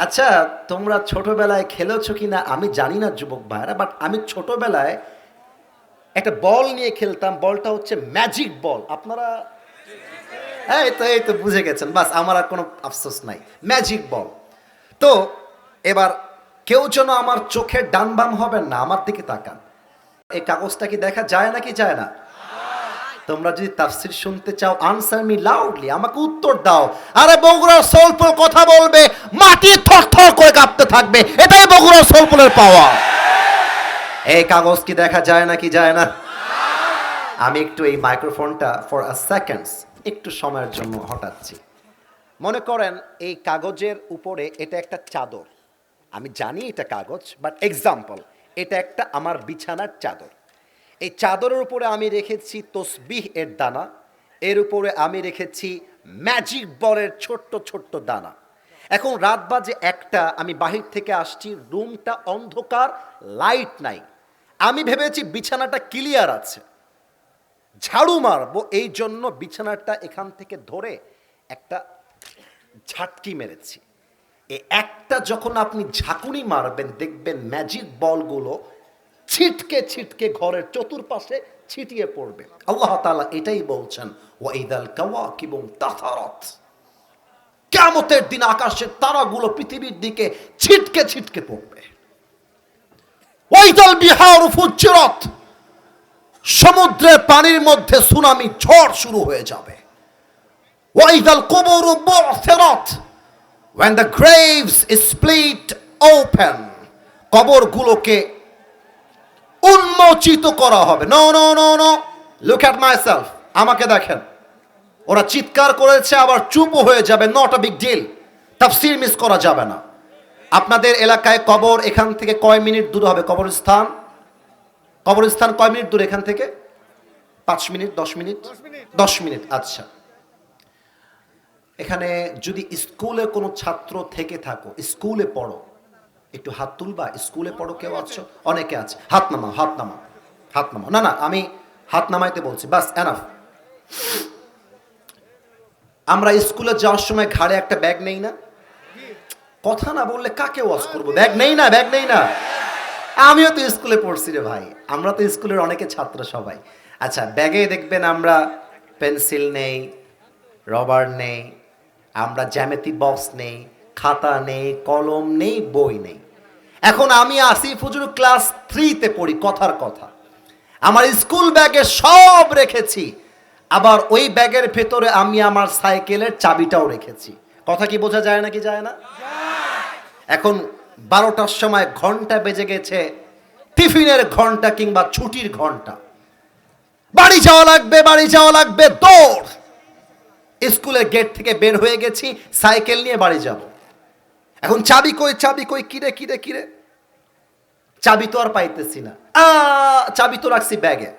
আচ্ছা তোমরা ছোটবেলায় খেলেছো কিনা আমি জানি না যুবক ভাইরা, বাট আমি ছোটবেলায় একটা বল নিয়ে খেলতাম, বলটা হচ্ছে ম্যাজিক বল। আপনারা এই তো বুঝে গেছেন, বাস আমার আর কোনো আফসোস নাই, ম্যাজিক বল। তো এবার কেউ যেন আমার চোখের ডান বাম হবেন না, আমার দিকে তাকান। এই কাগজটা কি দেখা যায় নাকি যায় না? তোমরা যদি তাফসীর শুনতে চাও, আনসার মি লাউডলি, আমাকে উত্তর দাও। আরে বগুড়ার সোলপুল কথা বলবে, মাটি থরথর করে কাঁপতে থাকবে, এটাই বগুড়ার সোলপুলের পাওয়া। এই কাগজ কি দেখা যায় নাকি যায় না? আমি একটু এই মাইক্রোফোনটা ফর আ সেকেন্ডস একটু সময়ের জন্য হটাচ্ছি। মনে করেন এই কাগজের উপরে এটা একটা চাদর, আমি জানি এটা কাগজ, বাট এক্সাম্পল, এটা একটা আমার বিছানার চাদর। এই চাদরের উপরে আমি রেখেছি তসবিহ এর দানা, এর উপরে আমি রেখেছি ম্যাজিক বলের ছোট্ট ছোট্ট দানা। এখন রাত বাজে 1টা, আমি বাহির থেকে আসছি, রুমটা অন্ধকার, লাইট নাই। আমি ভেবেছি বিছানাটা ক্লিয়ার আছে, ঝাড়ু মারবো, এই জন্য বিছানাটা এখান থেকে ধরে একটা ঝাটকি মেরেছি। এই একটা যখন আপনি ঝাঁকুনি মারবেন, দেখবেন ম্যাজিক বলগুলো ছিটকে ছিটকে ঘরের চতুর্পাশে ছিটিয়ে পড়বে। আল্লাহ তাআলা এটাই বলছেন, ওয়াইদাল কাওয়াকিবু তাসারাত, কিয়ামতের দিন আকাশের তারাগুলো পৃথিবীর দিকে ছিটকে ছিটকে পড়বে। ওয়াইদাল বিহারু ফুজ্জিরাত, সমুদ্রের পানির মধ্যে সুনামি ঝড় শুরু হয়ে যাবে। ওয়াইদাল কুবুরু বু'থিরাত, when the graves is split open, কবরগুলোকে উন্মোচিত করা হবে। No no no no, look at myself, আমাকে দেখেন। ওরা চিৎকার করেছে আবার চুপও হয়ে যাবে, নট আ বিগ ডিল, তাফসীর মিস করা যাবে না। আপনাদের এলাকায় কবর এখান থেকে কয় মিনিট দূর হবে? কবরস্থান কবরস্থান কয় মিনিট দূর এখান থেকে? 5 মিনিট, 10 মিনিট? 10 মিনিট। আচ্ছা, এখানে যদি স্কুলে কোনো ছাত্র থেকে থাকো, স্কুলে পড়ো, একটু হাত তুলবা। স্কুলে পড়ো কেউ আছো? অনেকে আছে, হাত নামাও, হাত নামাও, হাত নামাও। না না, আমি হাত নামাইতে বলছি, বাস এনাফ। আমরা স্কুলে যাওয়ার সময় ঘাড়ে একটা ব্যাগ নেই না? কথা না বললে কাকে ওয়াজ করবো? ব্যাগ নেই না, ব্যাগ নেই না? আমিও তো স্কুলে পড়ছি রে ভাই, আমরা তো স্কুলের অনেকে ছাত্র সবাই। আচ্ছা, ব্যাগে দেখবেন আমরা পেন্সিল নেই, রবার নেই, আমরা জ্যামিতি বক্স নেই, খাতা নেই, কলম নেই, বই নেই। এখন আমি আসিফ হুজুর ক্লাস 3-তে পড়ি, কথার কথা, আমার স্কুল ব্যাগে সব রেখেছি, আবার ওই ব্যাগের ভেতরে আমি আমার সাইকেলের চাবিটাও রেখেছি। কথা কি বোঝা যায় নাকি যায় না? এখন 12টার সময় ঘন্টা বেজে গেছে, টিফিনের ঘন্টা কিংবা ছুটির ঘন্টা, বাড়ি যাওয়া লাগবে, বাড়ি যাওয়া লাগবে, দৌড়। স্কুলের গেট থেকে বের হয়ে গেছি, সাইকেল নিয়ে বাড়ি যাব। এখন চাবি কই, চাবি কই, কিরে কিরে কিরে, চাবি তো আর পাইতেছি না। চাবি তো রাখছি ব্যাগে।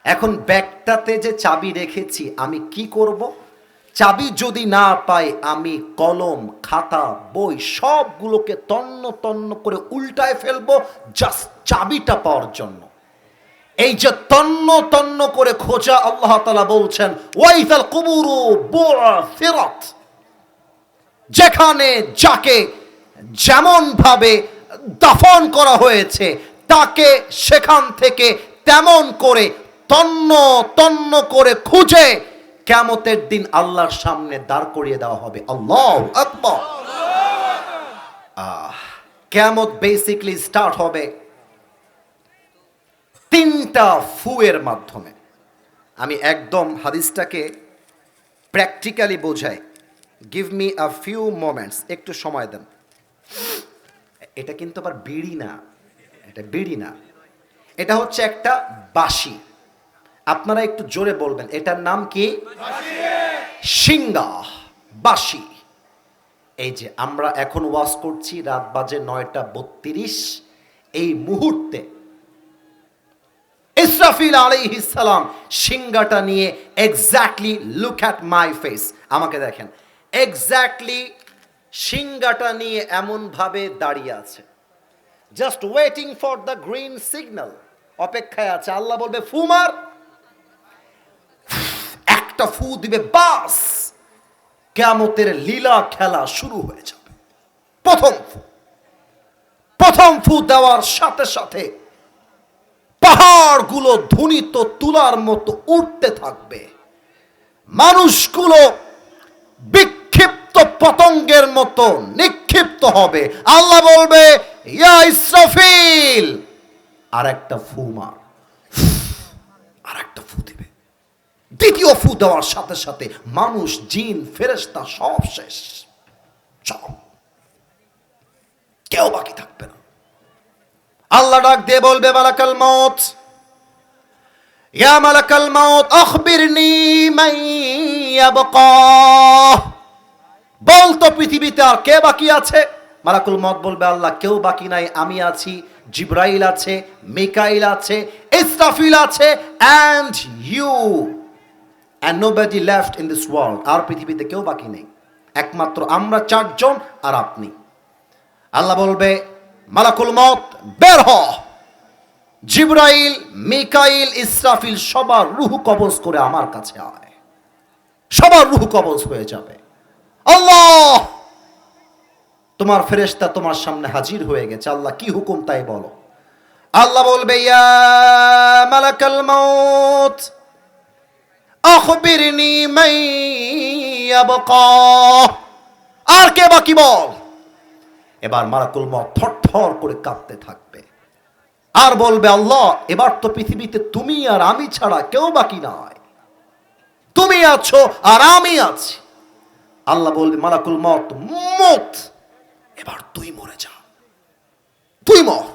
এখন ব্যাগটাতে যে চাবি রেখেছি আমি কি করব? চাবি যদি না পাই, আমি কলম, খাতা, বই সবগুলোকে তন্ন তন্ন করে উল্টায় ফেলবো, জাস্ট চাবিটা পাওয়ার জন্য। এই যে তন্ন তন্ন করে খোঁজা, আল্লাহ তাআলা বলছেন ওয়াইযাল কুবুরু বু'থিরাত, যেখানে যাকে যেমন ভাবে দাফন করা হয়েছে তাকে সেখান থেকে তেমন করে তন্ন তন্ন করে খুঁজে কিয়ামতের দিন আল্লাহর সামনে দাঁড় করিয়ে দেওয়া হবে। আল্লাহু আকবার। কিয়ামত বেসিক্যালি স্টার্ট হবে 3টা ফুয়ের মাধ্যমে। আমি একদম হাদিসটাকে প্র্যাকটিক্যালি বোঝাই। Give me a few moments, একটু সময় দেন। এটা কিন্তু আবার বিড়ি না, এটা বিড়ি না, এটা হচ্ছে একটা বাঁশি। আপনারা একটু জোরে বলবেন, এটার নাম কি? সিংগা, বাঁশি। এই যে আমরা এখন ওয়াজ করছি, রাত বাজে 9:32। এই মুহূর্তে ইসরাফিল আলাইহিস সালাম সিংগাটা নিয়ে exactly, look at my face, আমাকে দেখেন, এক্স্যাক্টলি সিংগাটা নিয়ে এমন ভাবে দাঁড়িয়ে আছে, just waiting for the green signal, অপেক্ষায় আছে। আল্লাহ বলবে ফু মার, একটা ফু দিবে, বাস কিয়ামতের লীলা খেলা শুরু হয়ে যাবে। প্রথম ফু দেওয়ার সাথে সাথে পাহাড়গুলো ধ্বনিত তুলার মতো উঠতে থাকবে, মানুষগুলো বিক্ষিপ্ত পতঙ্গের মতো নিক্ষিপ্ত হবে। আল্লাহ বলবে ইয়া ইসরাফিল, আর একটা ফু মার, আর একটা ফু দিবে। দ্বিতীয় ফু দেওয়ার সাথে সাথে মানুষ, জিন, ফেরেশতা সব শেষ, সব, কেউ বাকি থাকবে না। আল্লাহ ডাক দিয়ে বলবে মালাকাল মউত, ইয়া মালাকাল মউত আখবিরনি মান ইয়াবকা, বল তো পৃথিবীতে আর কে বাকি আছে? মালাকুল মউত বলবে আল্লাহ কেউ বাকি নাই, আমি আছি, জিবরাইল আছে, মিকাইল আছে, ইসরাফিল আছে, and you, and nobody left in this world। আর পৃথিবীতে কেউ বাকি নেই, একমাত্র আমরা চারজন আর আপনি। আল্লাহ বলবে মালাকুল মউত বের হ। জিবরাইল, মিকাইল, ইসরাফিল সবার রূহ কবজ করে আমার কাছে আয়, সবার রূহ কবজ হয়ে যাবে। আল্লাহ, তোমার ফেরেশতা তোমার সামনে হাজির হয়ে গেছে, আল্লাহ কি হুকুম তাই বলো। আল্লাহ বলবে ইয়া মালাকাল মউত আখবিরনি মান ইয়াবকা, আর কে বাকি বল। এবার মালাকুল মউত থরথর করে কাঁপতে থাকবে আর বলবে আল্লাহ এবার তো পৃথিবীতে তুমি আর আমি ছাড়া কেউ বাকি নাই, তুমি আছো আর আমি আছি। আল্লাহ বলবে মালাকুল মউত মুত, এবার তুই মরে যা, তুই মর।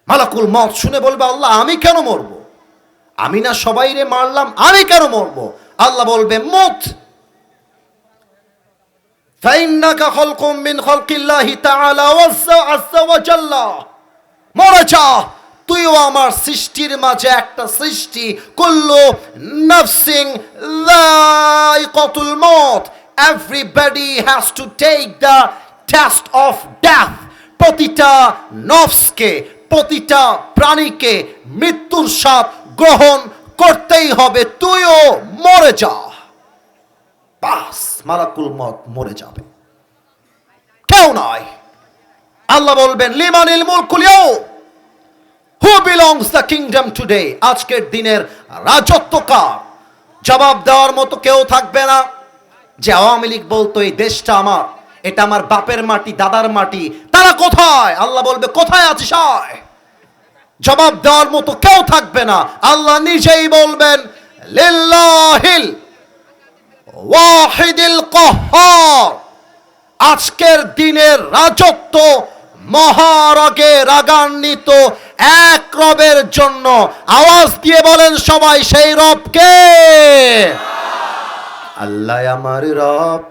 মালাকুল মউত শুনে বলবে আল্লাহ আমি কেন মরবো, আমি না সবাইরে মারলাম, আমি কেন মরবো? আল্লাহ বলবে মুত, ফাইন্নাকা খালকুম মিন খালকিল্লাহি তাআলা আযজা ওয়া জাল্লা, মরে যা, তুইও আমার সৃষ্টির মাঝে একটা সৃষ্টি। কুল্লু নাফসিন যায়িকাতুল মউত, everybody has to take the test of death. প্রতিটা নফসকে, প্রতিটা প্রাণীকে মৃত্যুর স্বাদ গ্রহণ করতেই হবে, তুইও মরে যা। বাস, মালাকুল মউত মরে যাবে, কেউ নয়। আল্লাহ বলবেন লিমানিল মুলকুল ইয়াউম, who belongs the kingdom today, আজকের দিনের রাজত্ব কার? জবাব দেওয়ার মতো কেউ থাকবে না। যে আওয়ামী লীগ বলতো এই দেশটা আমার, এটা আমার বাপের মাটি, দাদার মাটি, তারা কোথায়? আল্লাহ বলবে কোথায় আছিস আয়। জবাব দেওয়ার মতো কেউ থাকবে না। আল্লাহ নিজেই বলবেন লিল্লাহিল ওয়াহিদিল কাহ্হার, আজকের দিনের রাজত্ব মহারাগে রাগান্বিত এক রবের জন্য। আওয়াজ দিয়ে বলেন সবাই সেই রবকে। আল্লাহ আমার রব।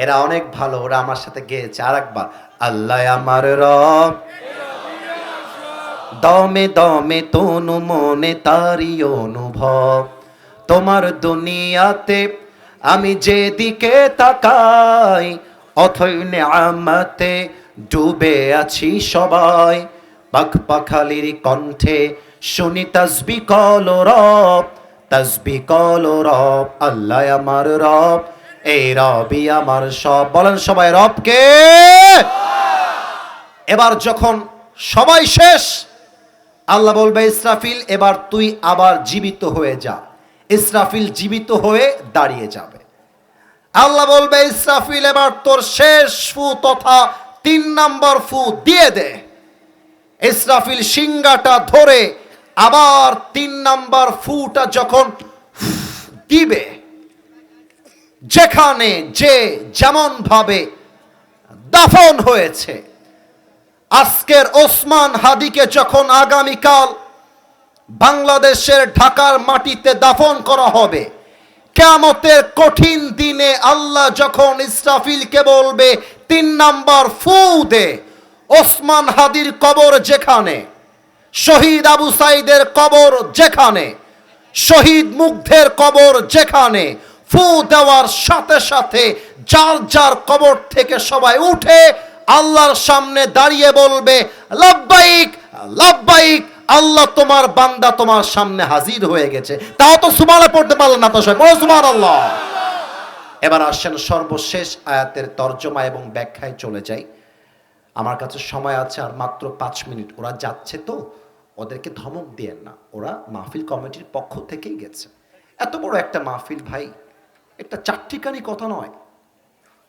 এরা অনেক ভালো, ওরা আমার সাথে গেয়েছে। আর একবার আল্লাহ আমার রব, দমে দমে তনু মনে তারি অনুভব। তোমার দুনিয়াতে আমি যেদিকে তাকাই, অথই নেয়ামতে ডুবে আছি সবাই। পাখ পাখালির কণ্ঠে শুনি তাসবিহ কলো রব, তাসবিহ কলো রব। আল্লাহ আমার রব, এই রবই আমার সব। বলেন সবাই রবকে। এবার যখন সবাই শেষ, আল্লাহ বলবে ইসরাফিল এবার তুই আবার জীবিত হয়ে যা। ইসরাফিল জীবিত হয়ে দাঁড়িয়ে যাবে। আল্লাহ বলবে ইসরাফিল এবার তোর শেষ ফু তথা 3 নম্বর ফু দিয়ে দে। ইসরাফিল সিংহাটা ধরে আবার 3 নম্বর ফুটা যখন দিবে, যেখানে যে যেমন ভাবে দাফন হয়েছে আজকের ওসমান হাদিকে যখন আগামীকাল বাংলাদেশের ঢাকার মাটিতে দাফন করা হবে, কিয়ামতের কঠিন দিনে আল্লাহ যখন ইসরাফিলকে বলবে 3 নাম্বার ফু দে, ওসমান হাদির কবর যেখানে, শহীদ আবু সাইদের কবর যেখানে, শহীদ মুগ্ধের কবর যেখানে, ফু দেওয়ার সাথে সাথে যার যার কবর থেকে সবাই উঠে আল্লাহর সামনে দাঁড়িয়ে বলবে লাব্বাইক লাব্বাইক, আল্লাহ তোমার বান্দা তোমার সামনে হাজির হয়ে গেছে। তাও তো সুবহানাল্লাহ পড়তে পারলেন না, তো সবাই বলো সুবহানাল্লাহ। এবার আসেন সর্বশেষ আয়াতের তরজমা এবং ব্যাখ্যায় চলে যাই। আমার কাছে সময় আছে আর মাত্র 5 মিনিট। ওরা যাচ্ছে তো, ওদেরকে ধমক দিয়েন না, ওরা মাহফিল কমিটির পক্ষ থেকেই গেছে। এত বড় একটা মাহফিল ভাই, একটা চারটিখানি কথা নয়।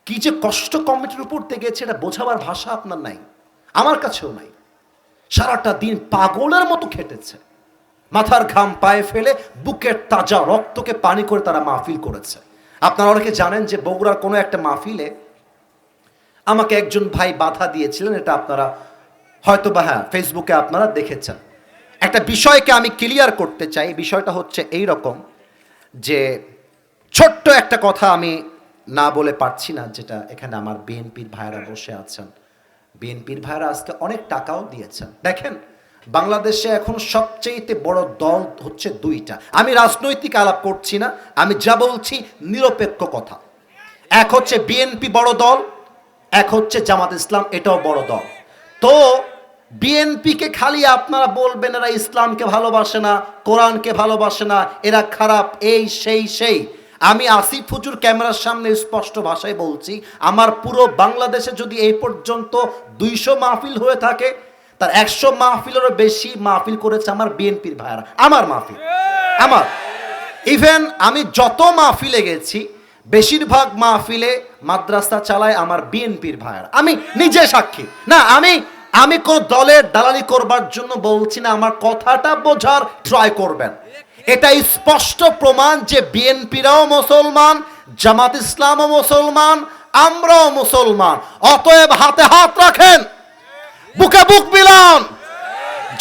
কি যে কষ্ট কমিটির উপর থেকে গেছে, এটা বোঝাবার ভাষা আপনার নাই, আমার কাছেও নাই। সারাটা দিন পাগলের মতো খেটেছে, মাথার ঘাম পায়ে ফেলে বুকের তাজা রক্তকে পানি করে তারা মাহফিল করেছে। আপনারা অনেকে জানেন যে বগুড়ার কোনো একটা মাহফিলে আমাকে একজন ভাই বাধা দিয়েছিলেন, এটা আপনারা হয়তো বা হ্যাঁ ফেসবুকে আপনারা দেখেছেন। একটা বিষয়কে আমি ক্লিয়ার করতে চাই। বিষয়টা হচ্ছে এই রকম যে ছোট্ট একটা কথা আমি না বলে পারছি না, যেটা এখানে আমার বিএনপির ভাইরা বসে আছেন। বিএনপির ভাইরা আজকে অনেক টাকাও দিয়েছেন। দেখেন, বাংলাদেশে এখন সবচেয়ে বড় দল হচ্ছে 2টা। আমি রাজনৈতিক আলাপ করছি না, আমি যা বলছি নিরপেক্ষ কথা। এক হচ্ছে বিএনপি বড় দল, এক হচ্ছে জামাত ইসলাম, এটাও বড় দল। তো বিএনপিকে খালি আপনারা বলবেন এরা ইসলামকে ভালোবাসে না, কোরআনকে ভালোবাসে না, এরা খারাপ, এই সেই। আমি আসিফ হুজুর ক্যামেরার সামনে স্পষ্ট ভাষায় বলছি, আমার পুরো বাংলাদেশে যদি এই পর্যন্ত 200 মাহফিল হয়ে থাকে, তার 100 মাহফিলেরও বেশি মাহফিল করেছে আমার বিএনপির ভাইরা। আমার মাহফিল, আমার ইভেন আমি যত মাহফিলে গেছি বেশিরভাগ মাহফিলে মাদ্রাসা চালায় আমার বিএনপির ভাইরা। আমি নিজে সাক্ষী। না, আমি কোন দলের দালালি করবার জন্য বলছি না, আমার কথাটা বোঝার ট্রাই করবেন। এটা স্পষ্ট প্রমাণ যে বিএনপিরাও মুসলমান, জামাত ইসলামও মুসলমান, আমরাও মুসলমান। অতএব হাতে হাত রাখেন, বুকে বুক মিলান।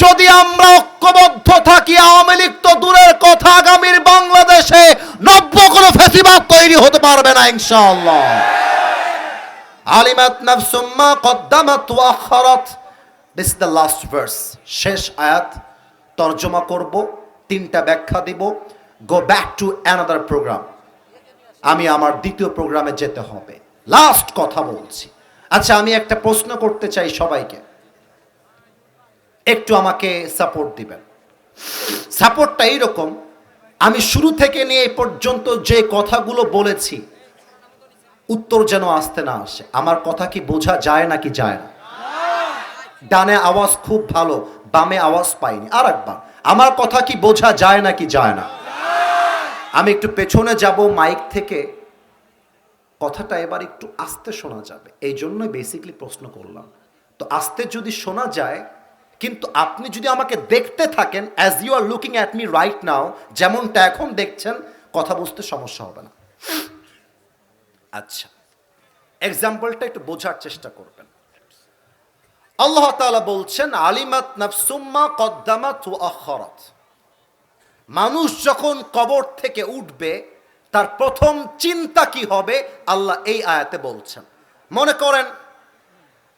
যদি আমরা ঐক্যবদ্ধ থাকি, আওয়ামী লীগ তো দূরের কথা, আগামীর বাংলাদেশে নব্য কোনো ফেসিবাদ তৈরি হতে পারবে না ইনশাআল্লাহ। আলিমাত নাফসুম মা কদ্দামাত ওয়া আখারাত, this is the last verse. শেষ আয়াত তরজমা করব, 3টা ব্যাখ্যা দিব। Go back to another program. আমি আমার দ্বিতীয় প্রোগ্রামে যেতে হবে। লাস্ট কথা বলছি। আচ্ছা, আমি একটা প্রশ্ন করতে চাই সবাইকে, একটু আমাকে সাপোর্ট দিবেন। সাপোর্টটা এইরকম, আমি শুরু থেকে নিয়ে এই পর্যন্ত যে কথাগুলো বলেছি, উত্তর যেন আসতে না আসে। আমার কথা কি বোঝা যায় নাকি যায় না? ডানে আওয়াজ খুব ভালো, বামে আওয়াজ পাইনি। আর একবার, আমার কথা কি বোঝা যায় নাকি যায় না? আমি একটু পেছনে যাব মাইক থেকে, কথাটা এবার একটু আস্তে শোনা যাবে, এই জন্যই বেসিক্যালি প্রশ্ন করলাম। তো আস্তে যদি শোনা যায়, কিন্তু আপনি যদি আমাকে দেখতে থাকেন, as you are looking at me right now, যেমনটা এখন দেখছেন, কথা বুঝতে সমস্যা হবে না। আচ্ছা, এক্সাম্পলটা একটু বোঝার চেষ্টা করবেন। আল্লাহ তাআলা বলছেন আলিমাত নাফসুম মা কদ্দামাত ওয়া আখারাত। মানুষ যখন কবর থেকে উঠবে, তার প্রথম চিন্তা কি হবে আল্লাহ এই আয়াতে বলছেন। মনে করেন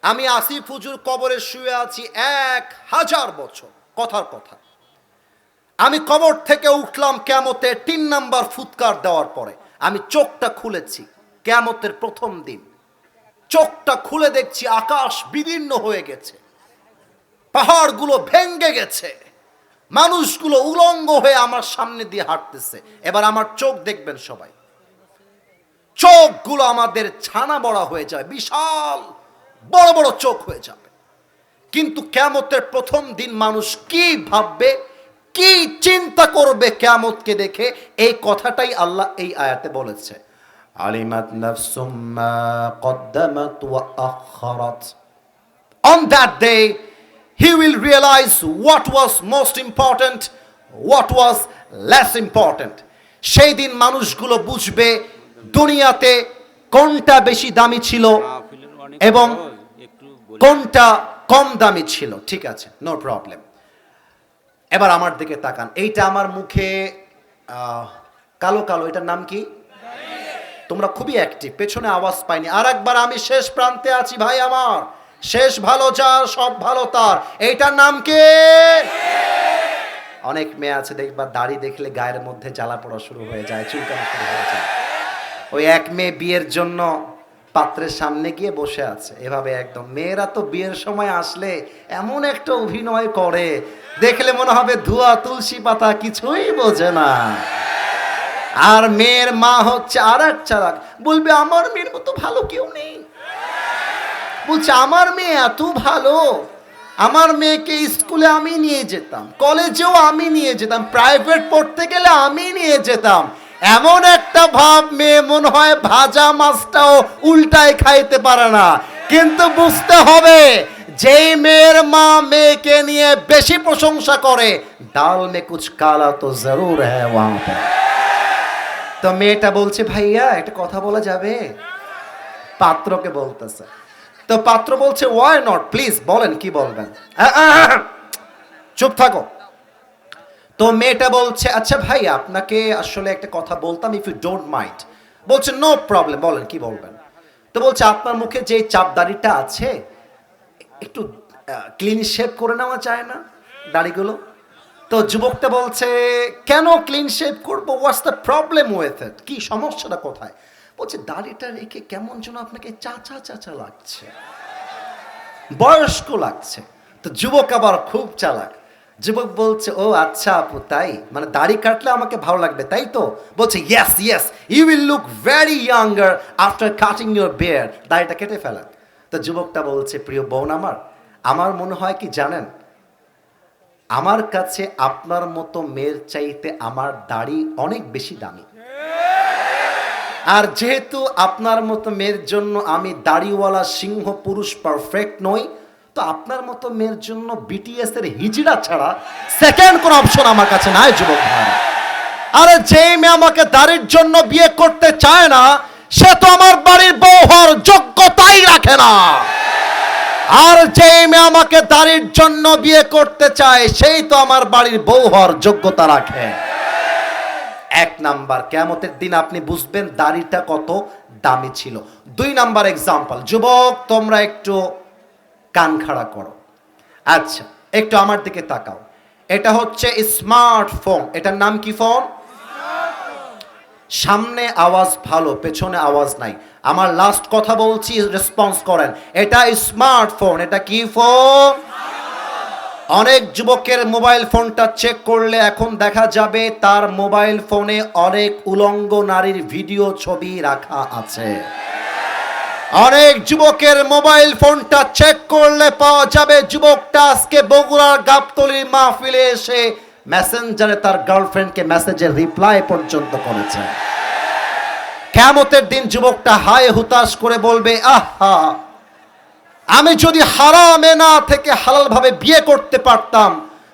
আমি আসিফ হুজুর কবরে শুয়ে আছি 1000 বছর, কথার কথা। আমি কবর থেকে উঠলাম কিয়ামতের 3 নাম্বার ফুৎকার দেওয়ার পরে। আমি চোখটা খুলেছি কিয়ামতের প্রথম দিন। চোখটা খুলে দেখছি আকাশ বিদীর্ণ হয়ে গেছে, পাহাড়গুলো ভেঙে গেছে, মানুষগুলো উলঙ্গ হয়ে আমার সামনে দিয়ে হাঁটতেছে। এবার আমার চোখ দেখবেন সবাই, চোখগুলো আমাদের ছানা বড়া হয়ে যায়, বিশাল বড় বড় চোখ হয়ে যাবে। কিন্তু কিয়ামতের প্রথম দিন মানুষ কি ভাববে, কি চিন্তা করবে কিয়ামতকে দেখে, এই কথাটাই আল্লাহ এই আয়াতে বলেছে। আলিমাত নাফসুম মা কদ্দামাত ওয়া আখারাত। On that day he will realize what was most important, what was less important. সেই দিন মানুষগুলো বুঝবে দুনিয়াতে কোনটা বেশি দামি ছিল এবং কোনটা কম দামি ছিল, ঠিক আছে, নো প্রবলেম। এবার আমার দিকে তাকান, এইটা আমার মুখে কালো কালো, এটার নাম কি? তোমরা খুবই অ্যাক্টিভ, পেছনে আওয়াজ পাইনি। আর একবার, আমি শেষ প্রান্তে আছি ভাই আমার, শেষ ভালো যার সব ভালো তার, এইটার নাম কি? অনেক মেয়ে আছে দেখবা, দাড়ি দেখলে গায়ের মধ্যে জ্বালা পড়া শুরু হয়ে যায়, চুলকানো শুরু হয়ে যায়। ওই এক মেয়ে বিয়ের জন্য পাত্রের সামনে গিয়ে বসে আছে এভাবে একদম। মেয়েরা তো বিয়ের সময় আসলে এমন একটা অভিনয় করে, দেখলে মনে হবে ধোয়া তুলসী পাতা, কিছুই বোঝে না। আর মেয়ের মা হচ্ছে আর এক চালাক, বলবে আমার মেয়ের মতো ভালো কেউ নেই। বলছে আমার মেয়ে এত ভালো, আমার মেয়েকে স্কুলে আমি নিয়ে যেতাম, কলেজেও আমি নিয়ে যেতাম, প্রাইভেট পড়তে গেলে আমি নিয়ে যেতাম। এমন একটা ভাব, মেয়ে মনে হয় ভাজা মাছটাও উল্টায় খাইতে পারে না। কিন্তু বুঝতে হবে, যেই মেয়ের মা মেয়েকে নিয়ে বেশি প্রশংসা করে, ডাল মে কুছ কালা তো জরুর হ্যায় ওয়াহাঁ পে। তো মেয়েটা বলছে ভাইয়া একটা কথা বলা যাবে? পাত্রকে বলতেছে। তো পাত্র বলছে ওয়াই নট, প্লিজ বলেন, কি বলবেন? চুপ থাকো। তো মেয়েটা বলছে আচ্ছা ভাই, আপনাকে আসলে একটা কথা বলতাম, ইফ ইউ ডোন্ট মাইন্ড। বলছে নো প্রবলেম, বলেন কি বলবেন। তো বলছে আপনার মুখে যে চাপদাড়িটা আছে, একটু ক্লিন শেভ করে নেওয়া যায় না দাড়িগুলো? তো যুবকটা বলছে কেন ক্লিন শেভ করবো, what's the problem with it, কি সমস্যাটা কোথায়? বলছে দাড়িটা রেখে কেমন যেন আপনাকে চাচা চাচা লাগছে, বয়স্ক লাগছে। তো যুবক আবার খুব চালাক, যুবক বলছে ও আচ্ছা আপু তাই, মানে দাড়ি কাটলে আমাকে ভালো লাগবে তাই তো? বলছে yes yes, you will look very younger after cutting your beard, দাড়িটা কেটে ফেলেন। তো যুবকটা বলছে প্রিয় বোন আমার মনে হয় কি জানেন, আমার কাছে আপনার মতো মেয়ের চাইতে আমার দাড়ি অনেক বেশি দামি। আর যেহেতু আপনার মতো মেয়ের জন্য আমি দাড়িওয়ালা সিংহ পুরুষ পারফেক্ট নই, তো আপনার মতো মেয়ের জন্য বিটিএস এর হিজড়া ছাড়া সেকেন্ড কোন অপশন আমার কাছে নাই যুবক ভাই। আরে যে মেয়ে আমাকে দাড়ির জন্য বিয়ে করতে চায় না, সে তো আমার বাড়ির বউ হওয়ার যোগ্যতাই রাখে না। আর যে মেয়ে আমাকে দাড়ির জন্য বিয়ে করতে চায়, সেই তো আমার বাড়ির বউ হওয়ার যোগ্যতা রাখে। এক নাম্বার, কিয়ামতের দিন আপনি বুঝবেন দাড়িটা কত দামি ছিল। 2 নাম্বার এক্সাম্পল, যুবক তোমরা একটু কান খাড়া করো। আচ্ছা একটু আমার দিকে তাকাও, এটা হচ্ছে স্মার্টফোন, এটার নাম কি ফোন? সামনে আওয়াজ ভালো, পেছনে আওয়াজ নাই। আমার লাস্ট কথা বলছি, রেসপন্স করেন। এটা স্মার্টফোন, এটা কি ফোন? অনেক যুবকের মোবাইল ফোনটা চেক করলে এখন দেখা যাবে তার মোবাইল ফোনে অনেক উলঙ্গ নারীর ভিডিও ছবি রাখা আছে। অনেক যুবকের মোবাইল ফোনটা চেক করলে পাওয়া যাবে যুবকটা আজকে বগুড়ার গাবতলীর মাহফিলে এসে মেসেঞ্জারে তার গার্লফ্রেন্ডকে মেসেজের রিপ্লাই পর্যন্ত করেছে। কিয়ামতের দিন যুবকটা হায় হুতাশ করে বলবে আহা, আমি যদি হারামে না থেকে হালাল ভাবে বিয়ে করতে পারতাম,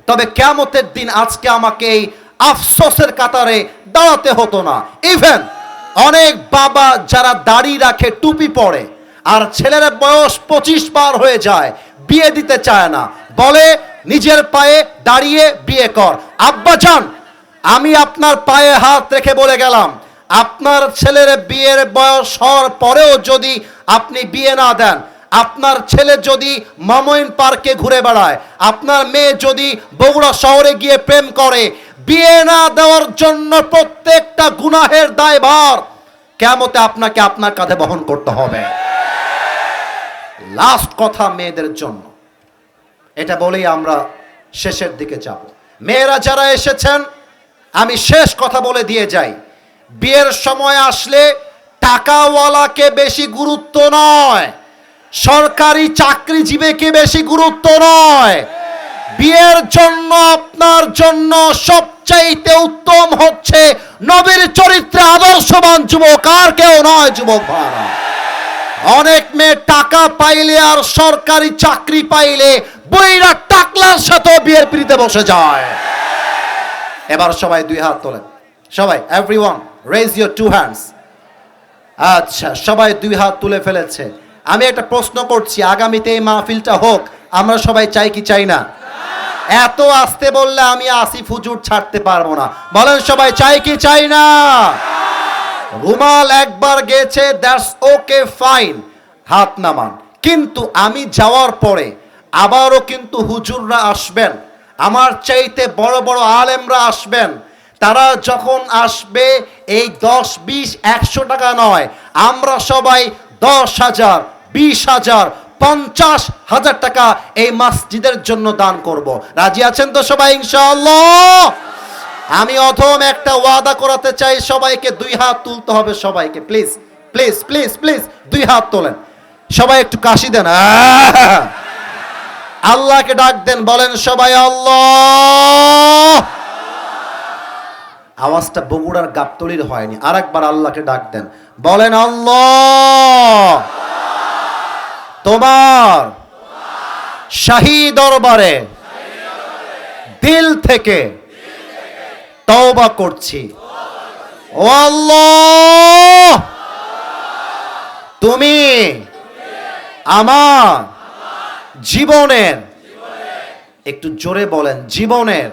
তবে কিয়ামতের দিন আজকে আমাকে এই আফসোসের কাতারে দাঁড়াতে হতো না। ইভেন অনেক বাবা যারা দাড়ি রাখে, টুপি পরে, আর ছেলের বয়স 25 পার হয়ে যায়, বিয়ে দিতে চায় না, বলে নিজের পায়ে দাঁড়িয়ে বিয়ে কর। আব্বাজান, আমি আপনার পায়ে হাত রেখে বলে গেলাম, আপনার ছেলের বিয়ের বয়স হওয়ার পরেও যদি আপনি বিয়ে না দেন, আপনার ছেলে যদি মামইন পার্কে ঘুরে বেড়ায়, আপনার মেয়ে যদি বগুড়া শহরে গিয়ে প্রেম করে, বিয়ে না দেওয়ার জন্য প্রত্যেকটা গুনাহের দায়ভার কিয়ামতে আপনাকে আপনার কাঁধে বহন করতে হবে। লাস্ট কথা মেয়েদের জন্য, এটা বলেই আমরা শেষের দিকে যাব। মেয়েরা যারা এসেছেন, আমি শেষ কথা বলে দিয়ে যাই, বিয়ের সময় আসলে টাকাওয়ালাকে বেশি গুরুত্ব নয়, সরকারি চাকরিজীবীকে বেশি গুরুত্ব নয়। বিয়ের জন্য আপনার জন্য সবচাইতে উত্তম হচ্ছে নবীর চরিত্রে আদর্শবান যুবক, আর কেউ নয় যুবক ভাইরা। অনেক মেয়ে টাকা পাইলে আর সরকারি চাকরি পাইলে বইরা টাকলার সাথে বিয়ের পিড়িতে বসে যায়। এবার সবাই 2 হাত তোলেন, সবাই, এভরিওয়ান রেজ ইউর 2 হ্যান্ডস। আচ্ছা, সবাই 2 হাত তুলে ফেলেছে। আমি একটা প্রশ্ন করছি, আগামীতে এই মাহফিলটা হোক আমরা সবাই চাই কি চাই না? এত আস্তে বললে আমি আসিফ হুজুর ছাড়তে পারবো না। বলেন সবাই চাই কি চাই না? রুমাল একবার গেছে, দ্যাটস ওকে ফাইন, হাত নামান। কিন্তু আমি যাওয়ার পরে আবারও কিন্তু হুজুররা আসবেন, আমার চাইতে বড় বড় আলেমরা আসবেন। তারা যখন আসবে এই 10, 20, 100 টাকা নয়, আমরা সবাই 10,000, 20,000, 50,000 টাকা এই মসজিদের জন্য দান করব। রাজি আছেন তো সবাই ইনশাআল্লাহ? আমি অধম একটা ওয়াদা করাতে চাই, সবাইকে 2 হাত তুলতে হবে সবাইকে, প্লিজ প্লিজ প্লিজ প্লিজ 2 হাত তোলেন সবাই, একটু কাশি দেন, আল্লাহকে ডাক দেন, বলেন সবাই আল্লাহ। আওয়াজটা বগুড়ার গাবতলির হয়নি, আরেকবার আল্লাহকে ডাক দেন, বলেন আল্লাহ। তোমার শাহী দরবারে দিল থেকে তওবা করছি, ও আল্লাহ, তুমি আমার জীবনের, একটু জোরে বলেন, জীবনের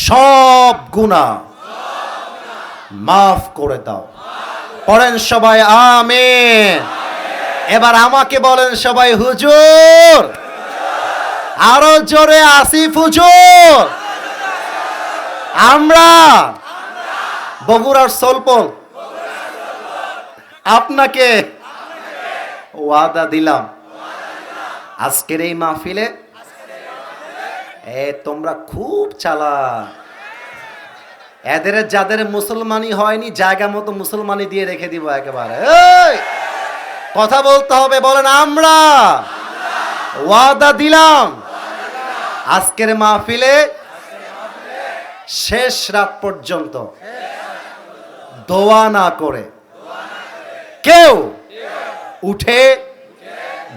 সব গুনাহ মাফ করে দাও। পড়েন সবাই আমিন। এবার আমাকে বলেন সবাই হুজুর, আরো জোরে আসিফ হুজুর। আমরা বগুড়ার সলপল আপনাকে ওয়াদা দিলাম, আজকের এই মাহফিলে তোমরা খুব চালাক, এদের যাদের মুসলমানি হয়নি জায়গা মতো মুসলমানি দিয়ে রেখে দিব একেবারে। এই কথা বলতে হবে, বলেন আমরা ওয়াদা দিলাম, আজকের মাহফিলে শেষ রাত পর্যন্ত দোয়া না করে কেউ উঠে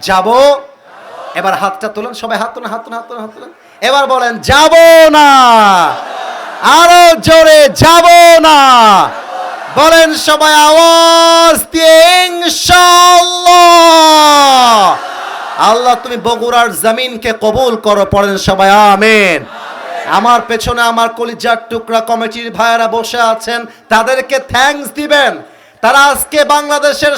যাব। এবার হাতটা তোলেন সবাই, হাত তোলেন, হাত তোলেন, হাত তোলেন, হাত তোলেন। এবার বলেন যাব না, আরো জোরে যাব না। বলেন সবাই আওয়াজ দিয়ে ইনশাআল্লাহ। আল্লাহ তুমি বগুড়ার জমিনকে কবুল করো, পড়েন সবাই আমিন। আমার পেছনে আমার কলিজার টুকরা কমিটির ভাইয়েরা বসে আছেন, তাদেরকে থ্যাঙ্কস দিবেন। তারা আজকে বাংলাদেশের